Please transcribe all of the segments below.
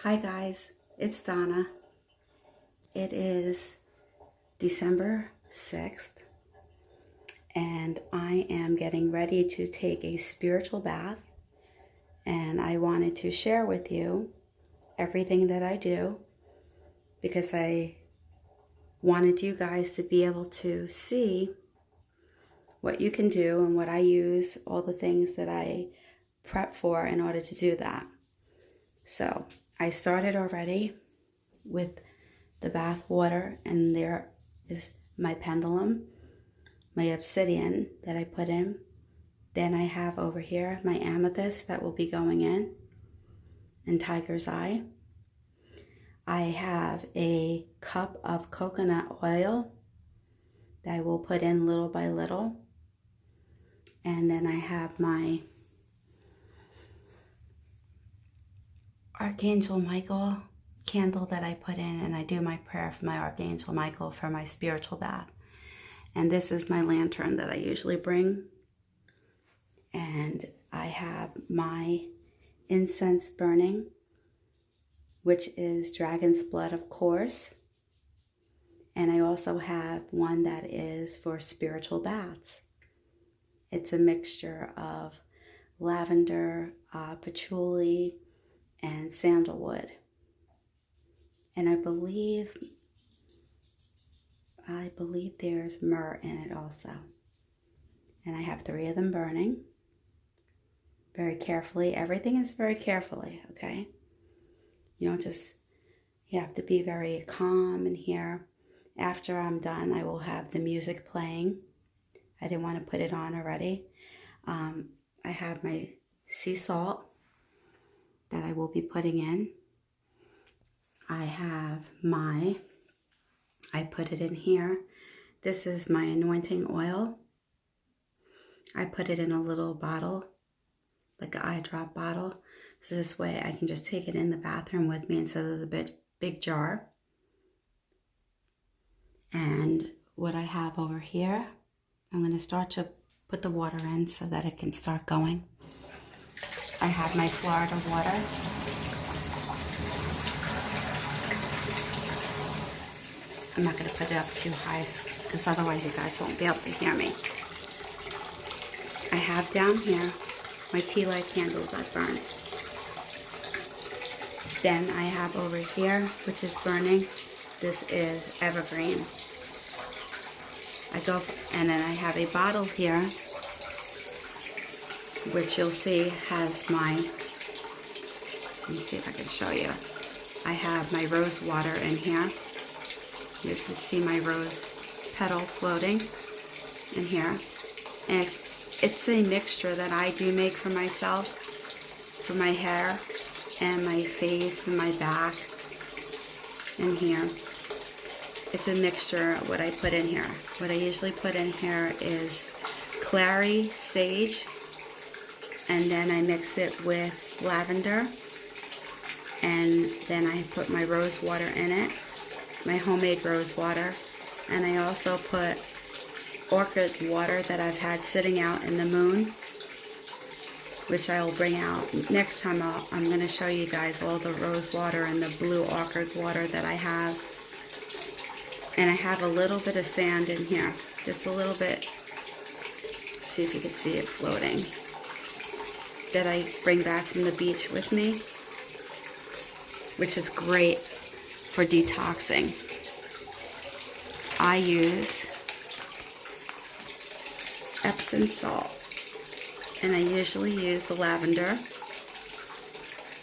Hi guys, it's Donna. It is December 6th and I am getting ready to take a spiritual bath, and I wanted to share with you everything that I do because I wanted you guys to be able to see what you can do and what I use, all the things that I prep for in order to do that. So I started already with the bath water, and there is my pendulum, my obsidian that I put in. Then I have over here my amethyst that will be going in, and tiger's eye. I have a cup of coconut oil that I will put in little by little. And then I have my Archangel Michael candle that I put in, and I do my prayer for my Archangel Michael for my spiritual bath. And this is my lantern that I usually bring. And I have my incense burning, which is dragon's blood, of course. And I also have one that is for spiritual baths. It's a mixture of lavender, patchouli, and sandalwood. And I believe there's myrrh in it also. And I have 3 of them burning very carefully. Everything is very carefully, okay? You have to be very calm in here. After I'm done, I will have the music playing. I didn't want to put it on already. I have my sea salt that I will be putting in. I put it in here. This is my anointing oil. I put it in a little bottle, like an eye drop bottle. So this way I can just take it in the bathroom with me instead of the big jar. And what I have over here, I'm going to start to put the water in so that it can start going. I have my Florida water. I'm not going to put it up too high because otherwise you guys won't be able to hear me. I have down here my tea light candles that burn. Then I have over here, which is burning, this is evergreen. And then I have a bottle here, which you'll see has let me see if I can show you. I have my rose water in here. You can see my rose petal floating in here. And it's a mixture that I do make for myself, for my hair and my face and my back in here. It's a mixture of what I put in here. What I usually put in here is clary sage, and then I mix it with lavender, and then I put my rose water in it, my homemade rose water, and I also put orchid water that I've had sitting out in the moon, which I will bring out next time. I'm going to show you guys all the rose water and the blue orchid water that I have. And I have a little bit of sand in here, just a little bit. See if you can see it floating, that I bring back from the beach with me, which is great for detoxing. I use Epsom salt, and I usually use the lavender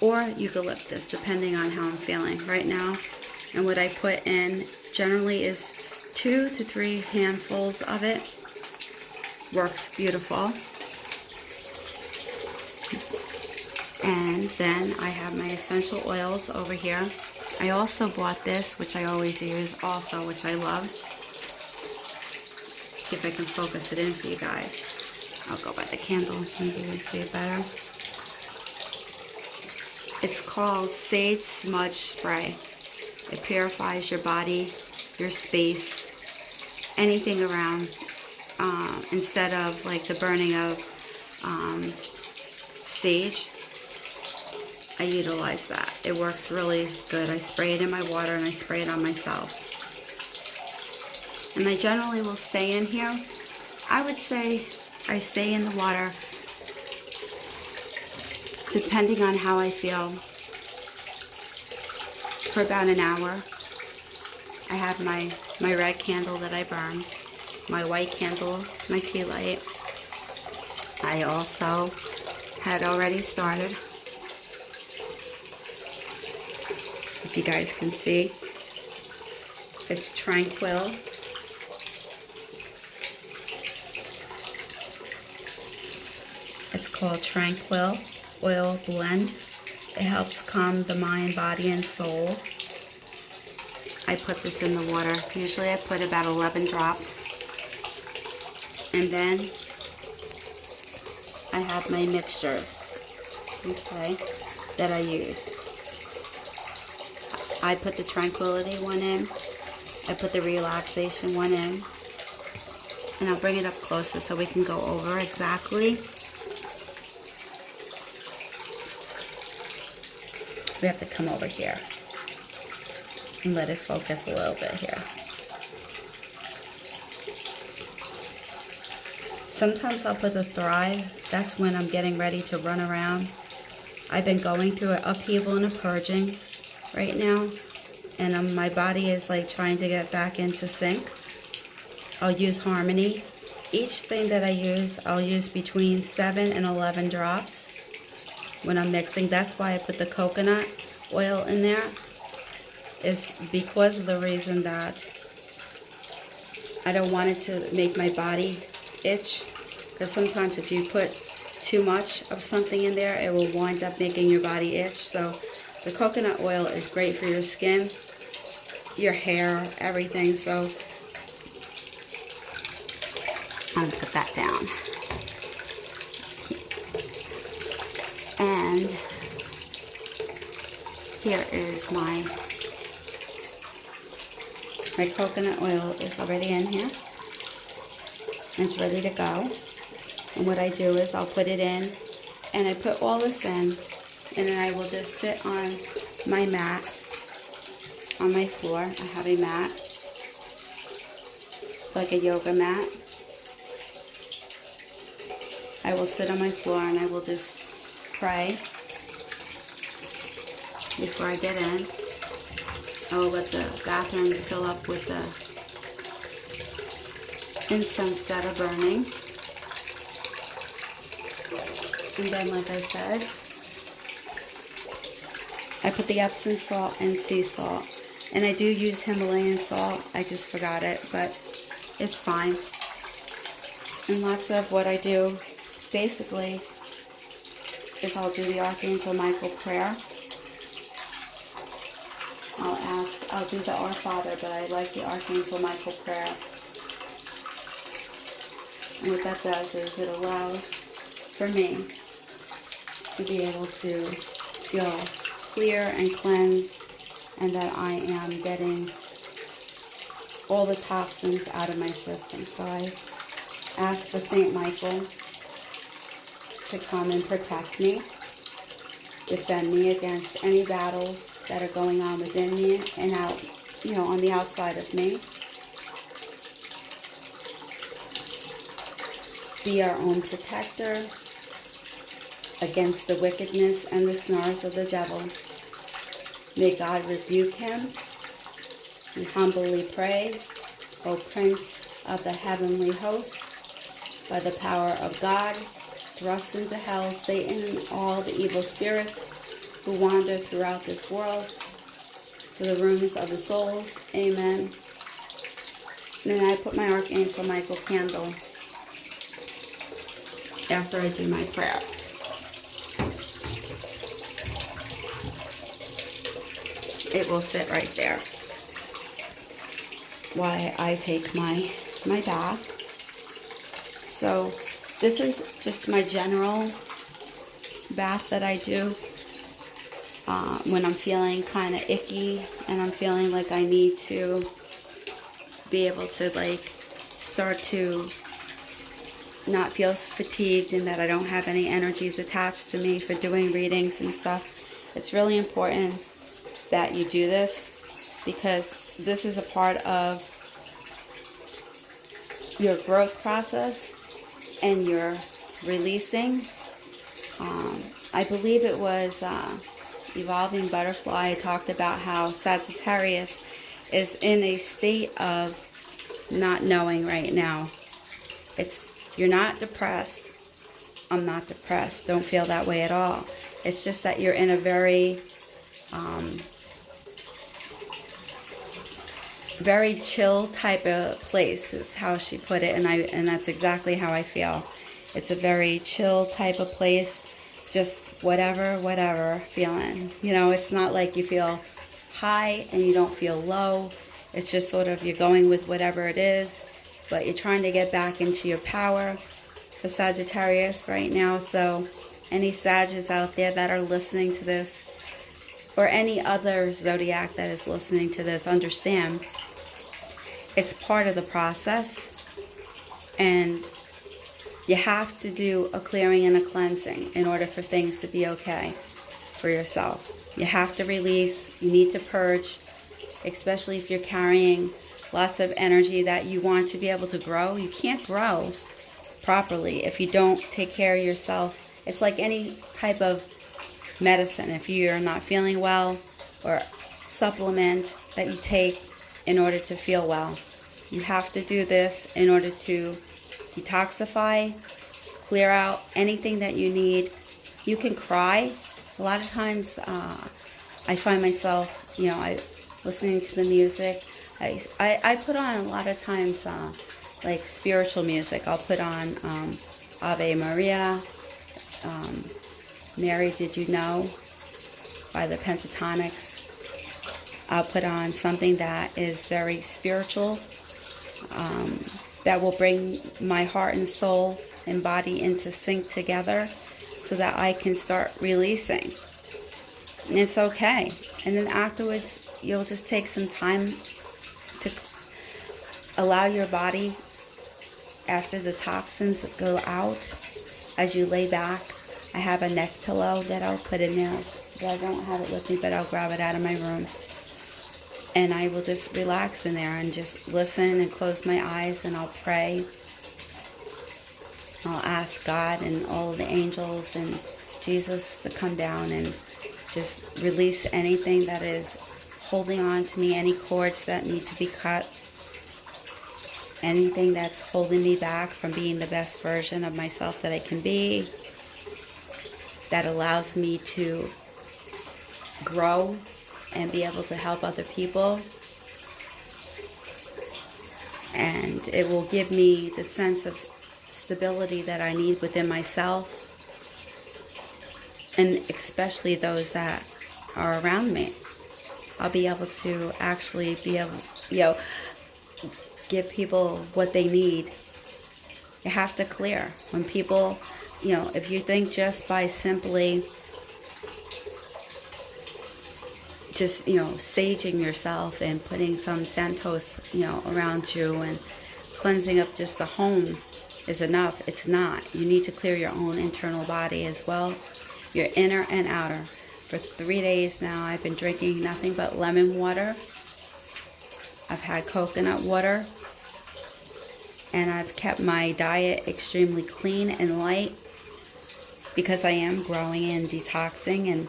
or eucalyptus, depending on how I'm feeling right now. And what I put in generally is 2 to 3 handfuls of it. Works beautiful. And then I have my essential oils over here. I also bought this, which I always use also, which I love. See if I can focus it in for you guys. I'll go by the candle, maybe you can see it better. It's called Sage Smudge Spray. It purifies your body, your space, anything around, instead of like the burning of sage. I utilize that. It works really good. I spray it in my water and I spray it on myself. And I generally will stay in here. I would say I stay in the water depending on how I feel for about an hour. I have my red candle that I burn, my white candle, my tea light. I also had already started, if you guys can see, it's Tranquil. It's called Tranquil Oil Blend. It helps calm the mind, body, and soul. I put this in the water. Usually I put about 11 drops. And then I have my mixtures, okay, that I use. I put the Tranquility one in. I put the Relaxation one in. And I'll bring it up closer so we can go over exactly. We have to come over here and let it focus a little bit here. Sometimes I'll put the Thrive. That's when I'm getting ready to run around. I've been going through an upheaval and a purging right now, and my body is like trying to get back into sync. I'll use Harmony. Each thing that I use, I'll use between 7 and 11 drops when I'm mixing. That's why I put the coconut oil in there, is because of the reason that I don't want it to make my body itch, because sometimes if you put too much of something in there, it will wind up making your body itch. So the coconut oil is great for your skin, your hair, everything. So I'm gonna put that down. And here is my coconut oil is already in here. And it's ready to go. And what I do is I'll put it in, and I put all this in, and then I will just sit on my mat, on my floor. I have a mat, like a yoga mat. I will sit on my floor and I will just pray before I get in. I will let the bathroom fill up with the incense that are burning. And then, like I said, I put the Epsom salt and sea salt. And I do use Himalayan salt. I just forgot it, but it's fine. And lots of what I do, basically, is I'll do the Archangel Michael prayer. I'll do the Our Father, but I like the Archangel Michael prayer. And what that does is it allows for me to be able to feel clear and cleansed, and that I am getting all the toxins out of my system. So I ask for Saint Michael to come and protect me, defend me against any battles that are going on within me and out, on the outside of me. Be our own protector against the wickedness and the snars of the devil. May God rebuke him. We humbly pray, O Prince of the heavenly hosts, by the power of God, thrust into hell Satan and all the evil spirits who wander throughout this world to the rooms of the souls. Amen. And then I put my Archangel Michael candle after I do my prayer. It will sit right there while I take my bath. So this is just my general bath that I do when I'm feeling kind of icky and I'm feeling like I need to be able to start to not feel fatigued and that I don't have any energies attached to me for doing readings and stuff. It's really important that you do this, because this is a part of your growth process and your releasing. I believe it was Evolving Butterfly talked about how Sagittarius is in a state of not knowing right now. You're not depressed. I'm not depressed. Don't feel that way at all. It's just that you're in a very very chill type of place is how she put it, and that's exactly how I feel. It's a very chill type of place, just whatever feeling. You know, it's not like you feel high and you don't feel low. It's just sort of you're going with whatever it is, but you're trying to get back into your power for Sagittarius right now. So any Sagittarius out there that are listening to this, or any other zodiac that is listening to this, understand it's part of the process, and you have to do a clearing and a cleansing in order for things to be okay for yourself. You have to release, you need to purge, especially if you're carrying lots of energy that you want to be able to grow. You can't grow properly if you don't take care of yourself. It's like any type of medicine. If you're not feeling well, or supplement that you take in order to feel well, you have to do this in order to detoxify, clear out anything that you need. You can cry. A lot of times I find myself, you know, listening to the music. I put on a lot of times like spiritual music. I'll put on Ave Maria, Mary Did You Know by the Pentatonics. I'll put on something that is very spiritual, that will bring my heart and soul and body into sync together, so that I can start releasing. And it's okay. And then afterwards, you'll just take some time to allow your body, after the toxins go out, as you lay back. I have a neck pillow that I'll put in there. I don't have it with me, but I'll grab it out of my room. And I will just relax in there and just listen and close my eyes, and I'll pray. I'll ask God and all the angels and Jesus to come down and just release anything that is holding on to me, any cords that need to be cut, anything that's holding me back from being the best version of myself that I can be, that allows me to grow and be able to help other people. And it will give me the sense of stability that I need within myself, and especially those that are around me. I'll be able to actually be able, give people what they need. You have to clear. When people, if you think just by simply just, saging yourself and putting some Santos, around you and cleansing up just the home is enough. It's not. You need to clear your own internal body as well, your inner and outer. For 3 days now, I've been drinking nothing but lemon water. I've had coconut water. And I've kept my diet extremely clean and light, because I am growing and detoxing and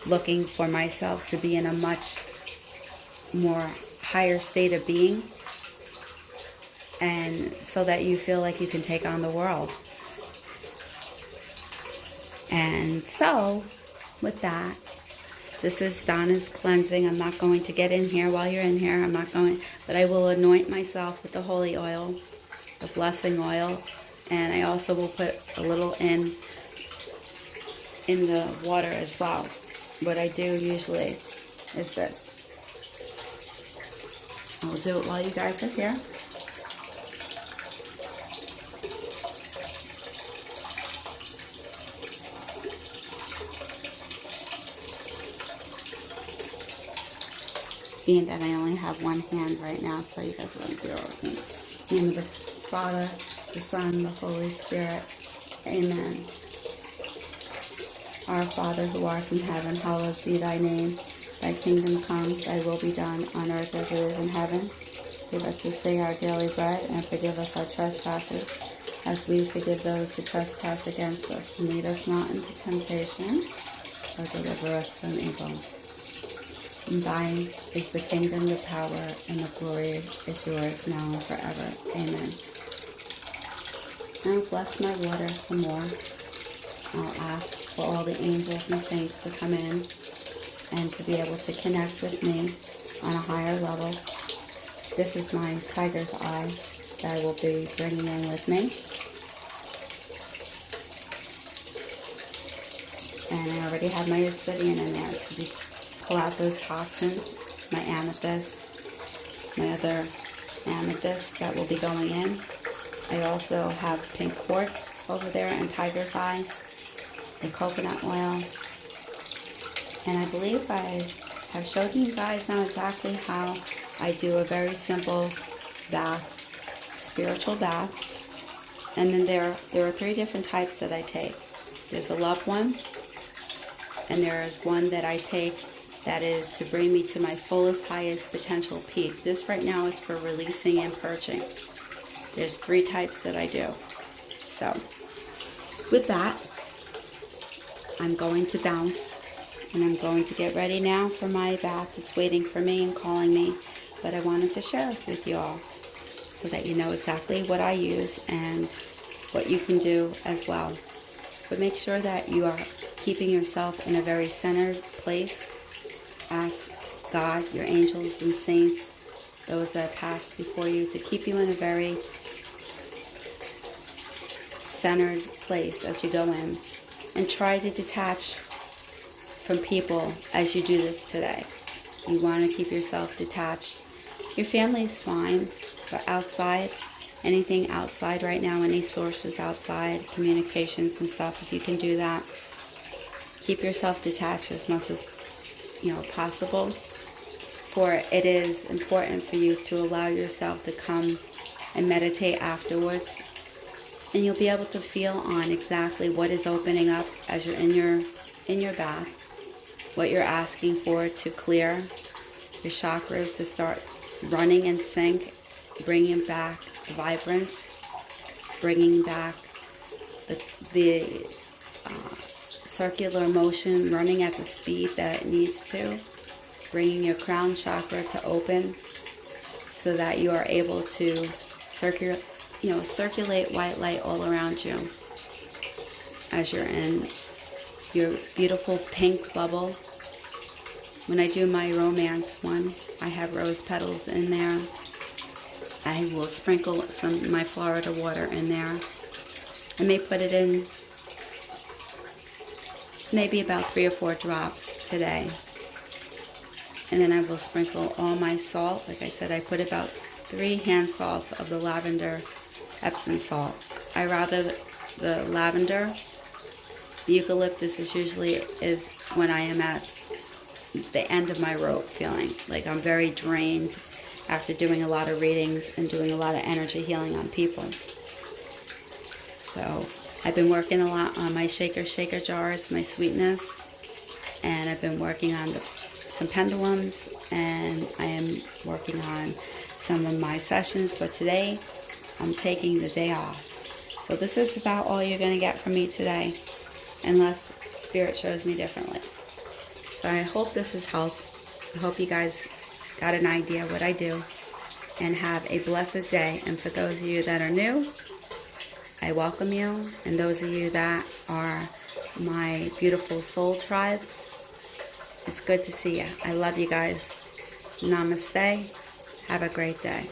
looking for myself to be in a much more higher state of being, and so that you feel like you can take on the world. And so with that, this is Donna's cleansing. I'm not going to get in here while you're in here. I'm not going, but I will anoint myself with the holy oil, the blessing oil, and I also will put a little in the water as well. What I do usually is this. I'll do it while you guys are here. Being that I only have one hand right now, so you guys are going to bear with me. In the name of the Father, the Son, the Holy Spirit. Amen. Our Father who art in heaven, hallowed be thy name. Thy kingdom come, thy will be done on earth as it is in heaven. Give us this day our daily bread, and forgive us our trespasses, as we forgive those who trespass against us. And lead us not into temptation, but deliver us from evil. And thine is the kingdom, the power, and the glory is yours now and forever. Amen. I'll bless my water some more. I'll ask for all the angels and saints to come in and to be able to connect with me on a higher level. This is my tiger's eye that I will be bringing in with me. And I already have my obsidian in there to pull out those toxins, my amethyst, my other amethyst that will be going in. I also have pink quartz over there and tiger's eye, the coconut oil. And I believe I have shown you guys now exactly how I do a very simple bath, spiritual bath. And then there are 3 different types that I take. There's a love one, and there is one that I take that is to bring me to my fullest, highest potential peak. This right now is for releasing and purging. There's 3 types that I do. So, with that, I'm going to bounce, and I'm going to get ready now for my bath. It's waiting for me and calling me, but I wanted to share it with you all so that you know exactly what I use and what you can do as well. But make sure that you are keeping yourself in a very centered place. Ask God, your angels and saints, those that pass before you, to keep you in a very centered place as you go in. And try to detach from people as you do this today. You want to keep yourself detached. Your family's fine, but outside, anything outside right now, any sources outside, communications and stuff, if you can do that, keep yourself detached as much as possible. For it is important for you to allow yourself to come and meditate afterwards. And you'll be able to feel on exactly what is opening up as you're in your bath, what you're asking for to clear your chakras, to start running in sync, bringing back the vibrance, bringing back the circular motion, running at the speed that it needs to, bringing your crown chakra to open so that you are able to circulate white light all around you as you're in your beautiful pink bubble. When I do my romance one, I have rose petals in there. I will sprinkle some of my Florida water in there. I may put it in maybe about 3 or 4 drops today. And then I will sprinkle all my salt. Like I said, I put about 3 hand salts of the lavender Epsom salt. I rather the lavender. The eucalyptus is usually when I am at the end of my rope, feeling like I'm very drained after doing a lot of readings and doing a lot of energy healing on people. So I've been working a lot on my shaker jars, my sweetness, and I've been working on some pendulums, and I am working on some of my sessions. But today I'm taking the day off. So this is about all you're going to get from me today, unless Spirit shows me differently. So I hope this has helped. I hope you guys got an idea what I do, and have a blessed day. And for those of you that are new, I welcome you. And those of you that are my beautiful soul tribe, it's good to see you. I love you guys. Namaste. Have a great day.